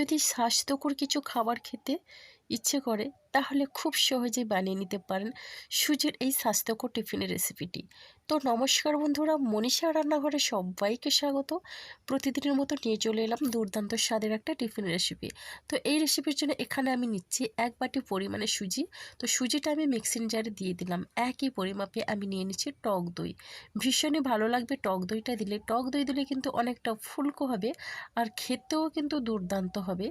যদি স্বাস্থ্যকর কিছু খাবার খেতে ইচ্ছে করে তাহলে খুব সহজেই বানিয়ে নিতে পারেন সুজির এই স্বাস্থ্যকর টিফিনের রেসিপিটি। তো নমস্কার বন্ধুরা, মনীষা রান্নাঘরে সবাইকে স্বাগত। প্রতিদিনের মতো নিয়ে চলে এলাম দুর্দান্ত স্বাদের একটা টিফিন রেসিপি। তো এই রেসিপির জন্য এখানে আমি নিচ্ছি 1 বাটি পরিমাণে সুজি। তো সুজিটা আমি মিক্সিং জারে দিয়ে দিলাম। একই পরিমাপে আমি নিয়ে নিচ্ছি টক দই। ভীষণই ভালো লাগবে টক দইটা দিলে। টক দই দিলে কিন্তু অনেকটা ফুলকো হবে আর খেতেও কিন্তু দুর্দান্ত হবে।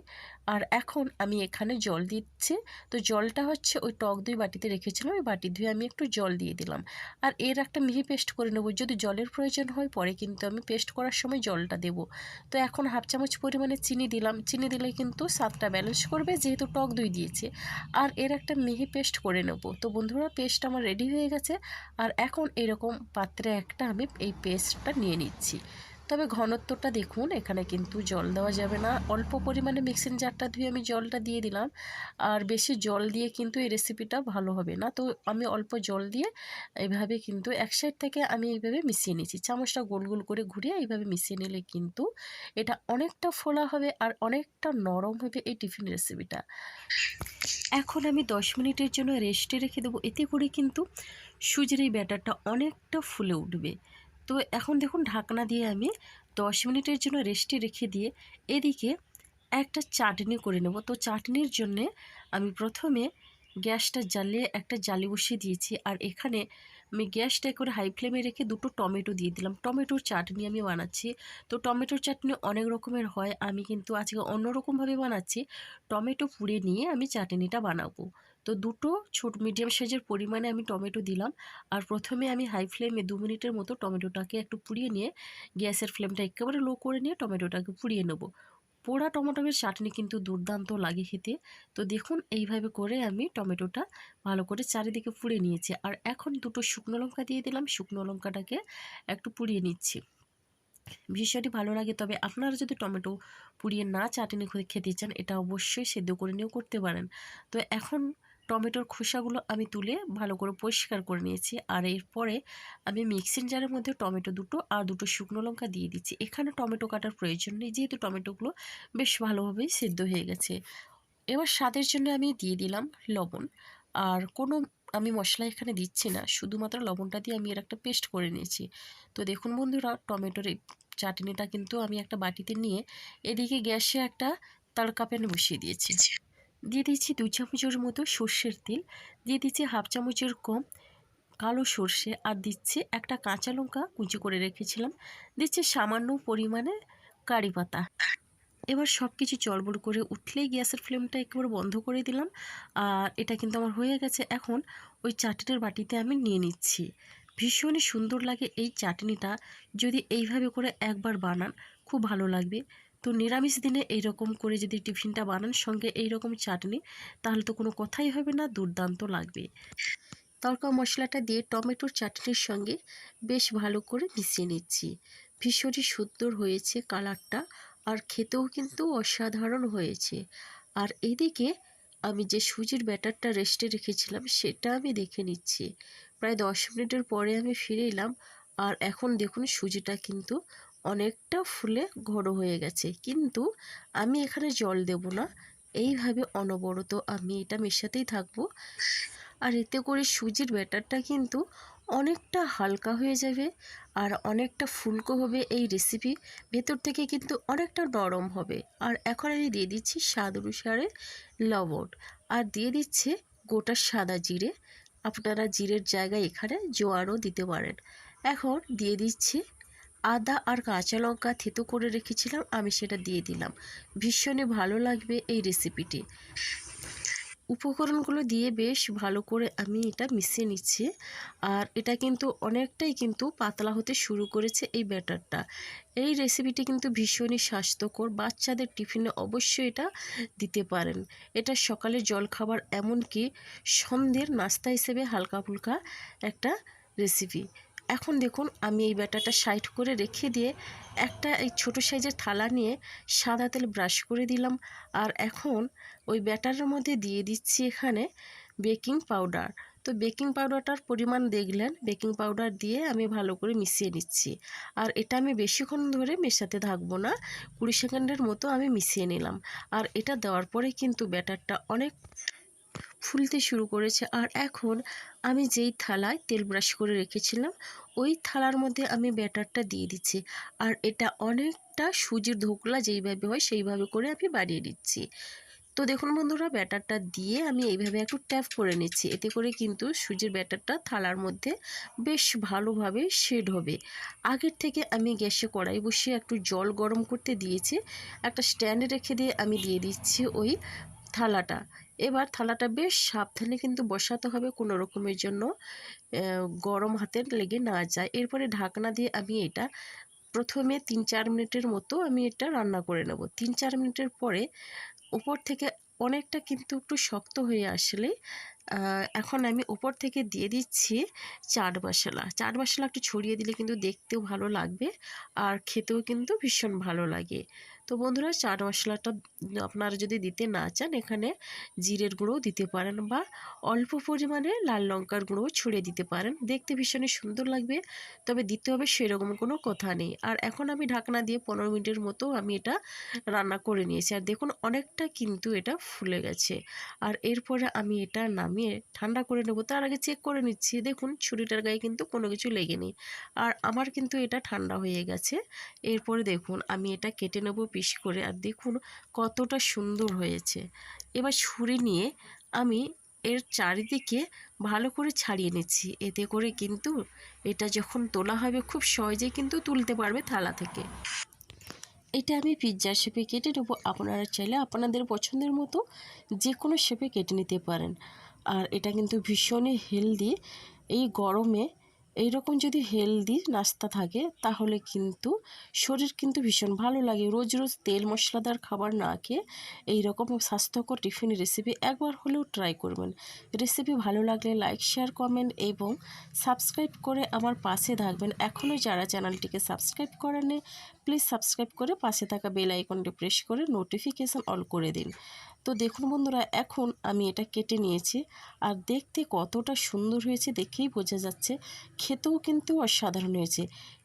আর এখন আমি এখানে জল দিচ্ছি। তো জলটা হচ্ছে ওই টক দই বাটিতে রেখেছিলাম, ওই বাটি ধুয়ে আমি একটু জল দিয়ে দিলাম। আর এর একটা মিহি পেস্ট করে নেব। যদি জলের প্রয়োজন হয় পরে কিন্তু আমি পেস্ট করার সময় জলটা দেব। তো এখন হাফ চামচ পরিমাণে চিনি দিলাম। চিনি দিলে কিন্তু স্বাদটা ব্যালেন্স করবে যেহেতু টক দই দিয়েছি। আর এর একটা মিহি পেস্ট করে নেব। তো বন্ধুরা, পেস্ট আমার রেডি হয়ে গেছে। আর এখন এরকম পাত্রে একটা আমি এই পেস্টটা নিয়ে নিচ্ছি। তবে ঘনত্বটা দেখুন, এখানে কিন্তু জল দেওয়া যাবে না। অল্প পরিমাণে মিক্সিং জারটা ধুয়ে আমি জলটা দিয়ে দিলাম। আর বেশি জল দিয়ে কিন্তু এই রেসিপিটা ভালো হবে না। তো আমি অল্প জল দিয়ে এইভাবে কিন্তু এক সাইড থেকে আমি এইভাবে মিশিয়ে নিচ্ছি। চামচটা গোল গোল করে ঘুরিয়ে এইভাবে মিশিয়ে নিলে কিন্তু এটা অনেকটা ফোলা হবে আর অনেকটা নরম হবে এই টিফিন রেসিপিটা। এখন আমি 10 মিনিটের জন্য রেস্টে রেখে দেবো। এতে করে কিন্তু সুজির এই ব্যাটারটা অনেকটা ফুলে উঠবে। তো এখন দেখুন ঢাকনা দিয়ে আমি 10 মিনিটের জন্য রেস্টে রেখে দিয়ে এদিকে একটা চাটনি করে নেব। তো চাটনির জন্যে আমি প্রথমে গ্যাসটা জ্বালিয়ে একটা জালি বসিয়ে দিয়েছি। আর এখানে আমি গ্যাসটা করে হাই ফ্লেমে রেখে দুটো টমেটো দিয়ে দিলাম। টমেটোর চাটনি আমি বানাচ্ছি। তো টমেটোর চাটনি অনেক রকমের হয়, আমি কিন্তু আজকে অন্যরকমভাবে বানাচ্ছি। টমেটো পুড়ে নিয়ে আমি চাটনিটা বানাবো। তো দুটো ছোট মিডিয়াম সাইজের পরিমাণে আমি টমেটো দিলাম। আর প্রথমে আমি হাই ফ্লেমে 2 মিনিটের মতো টমেটোটাকে একটু পুড়িয়ে নিয়ে গ্যাসের ফ্লেমটা একেবারে লো করে নিয়ে টমেটোটাকে পুড়িয়ে নেব। পোড়া টমেটোর চাটনি কিন্তু দুর্দান্ত লাগে খেতে। তো দেখুন এইভাবে করে আমি টমেটোটা ভালো করে চারিদিকে পুড়িয়ে নিয়েছি। আর এখন দুটো শুকনো লঙ্কা দিয়ে দিলাম। শুকনো লঙ্কাটাকে একটু পুড়িয়ে নিচ্ছি। ভীষণই ভালো লাগে। তবে আপনারা যদি টমেটো পুড়িয়ে না চাটনি খেতে চান, এটা অবশ্যই সেদ্ধ করে নিয়েও করতে পারেন। তো এখন টমেটোর খোসাগুলো আমি তুলে ভালো করে পরিষ্কার করে নিয়েছি। আর এরপরে আমি মিক্সিং জারের মধ্যে টমেটো দুটো আর দুটো শুকনো লঙ্কা দিয়ে দিচ্ছি। এখানে টমেটো কাটার প্রয়োজন নেই যেহেতু টমেটোগুলো বেশ ভালোভাবেই সেদ্ধ হয়ে গেছে। এবার স্বাদের জন্য আমি দিয়ে দিলাম লবণ। আর কোনো আমি মশলা এখানে দিচ্ছি না, শুধুমাত্র লবণটা দিয়ে আমি এর একটা পেস্ট করে নিয়েছি। তো দেখুন বন্ধুরা, টমেটোর এই চাটনিটা কিন্তু আমি একটা বাটিতে নিয়ে এদিকে গ্যাসে একটা তাড়কা প্যান বসিয়ে দিয়েছি। দিয়ে দিচ্ছি 2 চামচের মতো সর্ষের তেল, দিয়ে দিচ্ছি হাফ চামচের কম কালো সর্ষে, আর দিচ্ছি একটা কাঁচা লঙ্কা কুচি করে রেখেছিলাম, দিচ্ছি সামান্য পরিমাণে কারি পাতা। এবার সব কিছু চড়বড় করে উঠলেই গ্যাসের ফ্লেমটা একেবারে বন্ধ করে দিলাম। আর এটা কিন্তু আমার হয়ে গেছে। এখন ওই চাটনির বাটিতে আমি নিয়ে নিচ্ছি। ভীষণই সুন্দর লাগে এই চাটনিটা। যদি এইভাবে করে একবার বানান খুব ভালো লাগবে। তো নিরামিষ দিনে এইরকম করে যদি টিফিনটা বানান সঙ্গে এইরকম চাটনি, তাহলে তো কোনো কথাই হবে না, দুর্দান্ত লাগবে। তড়কা মশলাটা দিয়ে টমেটোর চাটনির সঙ্গে বেশ ভালো করে মিশিয়ে নিচ্ছি। ভীষণই সুন্দর হয়েছে কালারটা, আর খেতেও কিন্তু অসাধারণ হয়েছে। আর এদিকে আমি যে সুজির ব্যাটারটা রেস্টে রেখেছিলাম সেটা আমি দেখে নিচ্ছি। প্রায় 10 মিনিটের পরে আমি ফিরে এলাম। আর এখন দেখুন সুজিটা কিন্তু অনেকটা ফুলে ঘন হয়ে গেছে, কিন্তু আমি এখানে জল দেব না। এইভাবে অনবরত আমি এটা মেশাতেই থাকবো। আর এতে করে সুজির ব্যাটারটা কিন্তু অনেকটা হালকা হয়ে যাবে আর অনেকটা ফুলকো হবে এই রেসিপি। ভেতর থেকে কিন্তু অনেকটা নরম হবে। আর এখন আমি দিয়ে দিচ্ছি স্বাদ অনুসারে লবণ, আর দিয়ে দিচ্ছে গোটা সাদা জিরে। আপনারা জিরের জায়গায় এখানে জোয়ারও দিতে পারেন। এখন দিয়ে দিচ্ছি আদা আর কাঁচা লঙ্কা থেতো করে রেখেছিলাম, আমি সেটা দিয়ে দিলাম। ভীষণই ভালো লাগবে এই রেসিপিটি। উপকরণগুলো দিয়ে বেশ ভালো করে আমি এটা মিশিয়ে নিচ্ছি। আর এটা কিন্তু অনেকটাই কিন্তু পাতলা হতে শুরু করেছে এই ব্যাটারটা। এই রেসিপিটি কিন্তু ভীষণই স্বাস্থ্যকর, বাচ্চাদের টিফিনে অবশ্যই এটা দিতে পারেন। এটা সকালের জলখাবার এমনকি সন্ধ্যের নাস্তা হিসেবে হালকা ফুলকা একটা রেসিপি। এখন দেখুন আমি এই ব্যাটারটা সাইড করে রেখে দিয়ে একটা এই ছোটো সাইজের থালা নিয়ে সাদা তেল ব্রাশ করে দিলাম। আর এখন ওই ব্যাটারের মধ্যে দিয়ে দিচ্ছি এখানে বেকিং পাউডার। তো বেকিং পাউডারটার পরিমাণ দেখলেন, বেকিং পাউডার দিয়ে আমি ভালো করে মিশিয়ে নিচ্ছি। আর এটা আমি বেশিক্ষণ ধরে মেশাতে থাকবো না, 20 সেকেন্ডের মতো আমি মিশিয়ে নিলাম। আর এটা দেওয়ার পরে কিন্তু ব্যাটারটা অনেক ফুলতে শুরু করেছে। আর এখন আমি যেই থালায় তেল ব্রাশ করে রেখেছিলাম ওই থালার মধ্যে আমি ব্যাটারটা দিয়ে দিচ্ছি। আর এটা অনেকটা সুজির ধোকলা যেইভাবে হয় সেইভাবে করে আমি বানিয়ে নিচ্ছি। তো দেখুন বন্ধুরা, ব্যাটারটা দিয়ে আমি এইভাবে একটু ট্যাপ করে নিচ্ছি, এতে করে কিন্তু সুজির ব্যাটারটা থালার মধ্যে বেশ ভালোভাবে শেড হবে। আগের থেকে আমি গ্যাসে কড়াই বসিয়ে একটু জল গরম করতে দিয়েছি, একটা স্ট্যান্ডে রেখে দিয়ে আমি দিয়ে দিচ্ছি ওই থালাটা। এবার থালাটা বেশ সাবধানে কিন্তু বসাতে হবে, কোনো রকমের জন্য গরম হাতে লেগে না যায়। এরপরে ঢাকনা দিয়ে আমি এটা প্রথমে 3-4 মিনিটের মতো আমি এটা রান্না করে নেব। 3-4 মিনিটের পরে উপর থেকে অনেকটা কিন্তু একটু শক্ত হয়ে আসলে এখন আমি উপর থেকে দিয়ে দিচ্ছি চাট মশলা। চাট মশলা একটু ছড়িয়ে দিলে কিন্তু দেখতেও ভালো লাগবে আর খেতেও কিন্তু ভীষণ ভালো লাগে। তো বন্ধুরা, চাট মশলাটা আপনারা যদি দিতে না চান এখানে জিরের গুঁড়োও দিতে পারেন বা অল্প পরিমাণে লাল লঙ্কার গুঁড়োও ছড়িয়ে দিতে পারেন, দেখতে ভীষণই সুন্দর লাগবে। তবে দিতে হবে সেরকম কোনো কথা নেই। আর এখন আমি ঢাকনা দিয়ে 15 মিনিটের মতো আমি এটা রান্না করে নিয়েছি। আর দেখুন অনেকটা কিন্তু এটা ফুলে গেছে। আর এরপরে আমি এটা নামিয়ে ঠান্ডা করে নেব। তার আগে চেক করে নিচ্ছি, দেখুন ছুরিটার গায়ে কিন্তু কোনো কিছু লেগে নেই। আর আমার কিন্তু এটা ঠান্ডা হয়ে গেছে। এরপরে দেখুন আমি এটা কেটে নেব পিস করে। আর দেখুন কতটা সুন্দর হয়েছে। এবার ছুরি নিয়ে আমি এর চারিদিকে ভালো করে ছাড়িয়ে নিচ্ছি, এতে করে কিন্তু এটা যখন তোলা হবে খুব সহজেই কিন্তু তুলতে পারবে থালা থেকে। এটা আমি পিৎজা শেপে কেটে নেবো, আপনারা চাইলে আপনাদের পছন্দের মতো যে কোনো শেপে কেটে নিতে পারেন। আর এটা কিন্তু ভীষণই হেলদি। এই গরমে এইরকম যদি হেলদি নাস্তা থাকে তাহলে কিন্তু শরীর কিন্তু ভীষণ ভালো লাগে। রোজ রোজ তেল মশলাদার খাবার না খেয়ে এইরকম স্বাস্থ্যকর টিফিন রেসিপি একবার হলেও ট্রাই করবেন। রেসিপি ভালো লাগলে লাইক, শেয়ার, কমেন্ট এবং সাবস্ক্রাইব করে আমার পাশে থাকবেন। এখনও যারা চ্যানেলটিকে সাবস্ক্রাইব করেননি প্লিজ সাবস্ক্রাইব করে পাশে থাকা বেল আইকনটি প্রেস করে নোটিফিকেশান অল করে দিন। তো দেখুন বন্ধুরা, এখন আমি এটা কেটে নিয়েছি আর দেখতে কতটা সুন্দর হয়েছে দেখেই বোঝা যাচ্ছে, খেতেও কিন্তু অসাধারণ হয়েছে।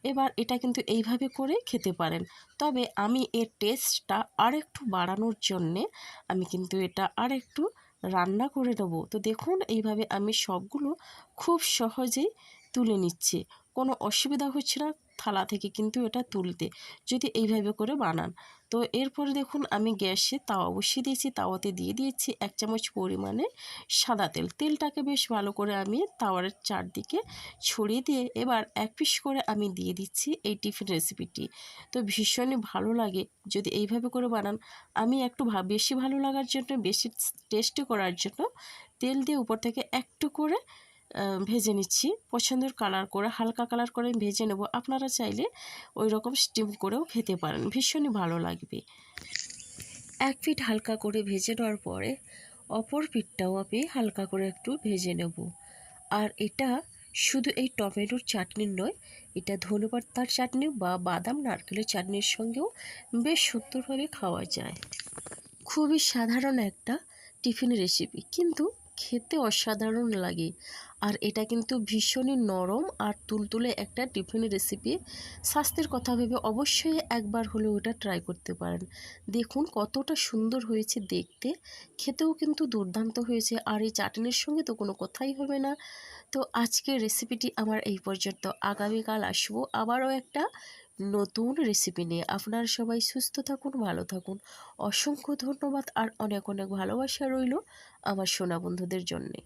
এবার এটা কিন্তু এইভাবে করে খেতে পারেন, তবে আমি এর টেস্টটা আরেকটু বাড়ানোর জন্যে আমি কিন্তু এটা আরেকটু রান্না করে নেবো। তো দেখুন এইভাবে আমি সবগুলো খুব সহজেই তুলে নিচ্ছি, কোনো অসুবিধা হচ্ছে না থালা থেকে কিন্তু এটা তুলতে, যদি এইভাবে করে বানান। তো এরপরে দেখুন আমি গ্যাসে তাওয়া বসিয়ে দিয়েছি, তাওয়াতে দিয়ে দিয়েছি 1 চামচ পরিমাণে সাদা তেল। তেলটাকে বেশ ভালো করে আমি তাওয়ার চারদিকে ছড়িয়ে দিয়ে এবার এক পিস করে আমি দিয়ে দিচ্ছি এই টিফিন রেসিপিটি। তো ভীষণই ভালো লাগে যদি এইভাবে করে বানান। আমি একটু বেশি ভালো লাগার জন্য, বেশি টেস্টি করার জন্য তেল দিয়ে উপর থেকে একটু করে ভেজে নিচ্ছি, পছন্দের কালার করে হালকা কালার করে ভেজে নেব। আপনারা চাইলে ওই রকম স্টিম করেও খেতে পারেন, ভীষণই ভালো লাগবে। এক পিঠ হালকা করে ভেজে নেওয়ার পরে অপর পিঠটাও আমি হালকা করে একটু ভেজে নেব। আর এটা শুধু এই টমেটোর চাটনির নয়, এটা ধনেপাতার চাটনি বা বাদাম নারকেলের চাটনির সঙ্গেও বেশ সুন্দরভাবে খাওয়া যায়। খুবই সাধারণ একটা টিফিন রেসিপি, কিন্তু খেতে অসাধারণ লাগে। আর এটা কিন্তু ভীষণই নরম আর তুলতুলে একটা টিফিন রেসিপি। স্বাস্থ্যের কথা ভেবে অবশ্যই একবার হলেও এটা ট্রাই করতে পারেন। দেখুন কতটা সুন্দর হয়েছে দেখতে, খেতেও কিন্তু দুর্দান্ত হয়েছে। আর এই চাটনির সঙ্গে তো কোনো কথাই হবে না। তো আজকের রেসিপিটি আমার এই পর্যন্ত। আগামীকাল আসবো আবারও একটা নতুন রেসিপি নিয়ে। আপনারা সবাই সুস্থ থাকুন, ভালো থাকুন। অসংখ্য ধন্যবাদ আর অনেক অনেক ভালোবাসা রইল আমার সোনা বন্ধুদের জন্যে।